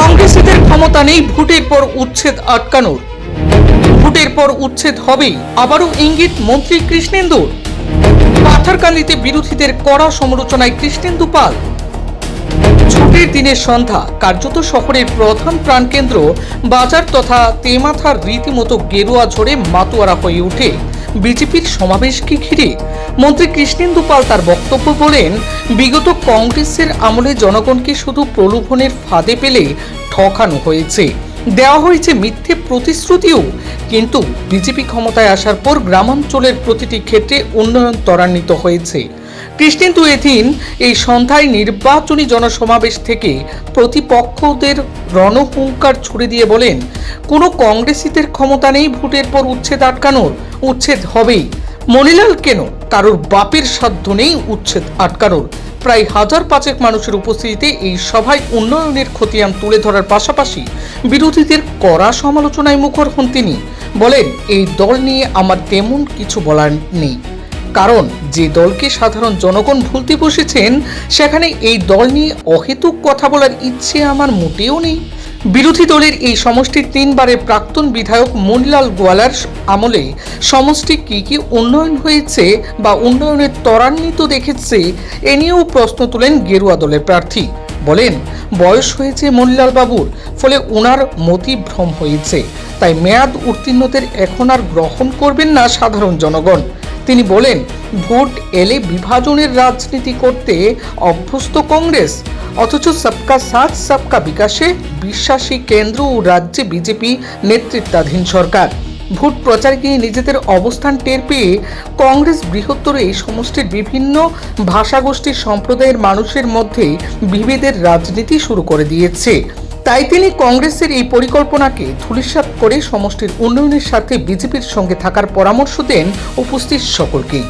কংগ্রেসীদের ক্ষমতা নেই ভোটের পর উচ্ছেদ আটকানোর। ভোটের পর উচ্ছেদ হবেই, আবারও ইঙ্গিত মন্ত্রী কৃষ্ণেন্দুর। পাথারকান্দিতে বিরোধীদের কড়া সমালোচনায় কৃষ্ণেন্দু পাল। ছুটির দিনের সন্ধ্যা, কার্যত শহরের প্রধান প্রাণকেন্দ্র বাজার তথা তেমাথার রীতিমতো গেরুয়া ঝড়ে মাতোয়ারা হয়ে ওঠে বিজেপির সমাবেশকে ঘিরে। মন্ত্রী কৃষ্ণেন্দু পাল তার বক্তব্য বলেন, বিগত কংগ্রেসের আমলে জনগণকে শুধু প্রলোভনের ফাঁদে পেলে ঠকানো হয়েছে, দেওয়া হয়েছে মিথ্যে প্রতিশ্রুতিও, কিন্তু বিজেপি ক্ষমতায় আসার পর গ্রামাঞ্চলের প্রতিটি ক্ষেত্রে উন্নয়ন ত্বরান্বিত হয়েছে। কৃষ্ণেন্দু এদিন এই সন্ধ্যায় নির্বাচনী জনসমাবেশ থেকে প্রতিপক্ষদের রণহুঙ্কার ছুড়ে দিয়ে বলেন, কোনো কংগ্রেসীদের ক্ষমতা নেই ভোটের পর উচ্ছেদ আটকানোর। উচ্ছেদ হবেই। মনিলাল কেন, কারোর বাপের সাধ্য নেই উচ্ছেদ আটকানোর। প্রায় 1000-5 মানুষের উপস্থিতিতে এই সভায় উন্নয়নের খতিয়ান তুলে ধরার পাশাপাশি বিরোধীদের কড়া সমালোচনায় মুখর হন তিনি। বলেন, এই দল নিয়ে আমার তেমন কিছু বলার নেই, কারণ যে দলকে সাধারণ জনগণ ভুলতে বসেছেন, সেখানে এই দল নিয়ে অহেতুক কথা বলার ইচ্ছে আমার মোটেও নেই। বিরোধী দলের এই সমষ্টির 3 বারের প্রাক্তন বিধায়ক মনিলাল গোয়ালার আমলে সমষ্টি কি উন্নয়ন হয়েছে বা উন্নয়নের ত্বরান্বিত দেখেছে, এ নিয়েও প্রশ্ন তোলেন গেরুয়া দলের প্রার্থী। বলেন, বয়স হয়েছে মনিলাল বাবুর, ফলে ওনার মতিভ্রম হয়েছে, তাই মেয়াদ উত্তীর্ণদের এখন আর গ্রহণ করবেন না সাধারণ জনগণ। তিনি বলেন, ভোট এলে বিভাজনের রাজনীতি করতে অভ্যস্ত কংগ্রেস, অথচ সবকা সাথ সবকা বিকাশে বিশ্বাসী কেন্দ্র ও রাজ্যে বিজেপি নেতৃত্বাধীন সরকার। ভোট প্রচারে গিয়ে নিজেদের অবস্থান টের পেয়ে কংগ্রেস বৃহত্তর এই সমষ্টির বিভিন্ন ভাষাগোষ্ঠীর সম্প্রদায়ের মানুষের মধ্যে বিভেদের রাজনীতি শুরু করে দিয়েছে। তাই তিনি কংগ্রেসের এই পরিকল্পনাকে ধূলিসাৎ করে সমষ্টির উন্নয়নের সাথে বিজেপির সঙ্গে থাকার পরামর্শ দেন উপস্থিত সকলকেই।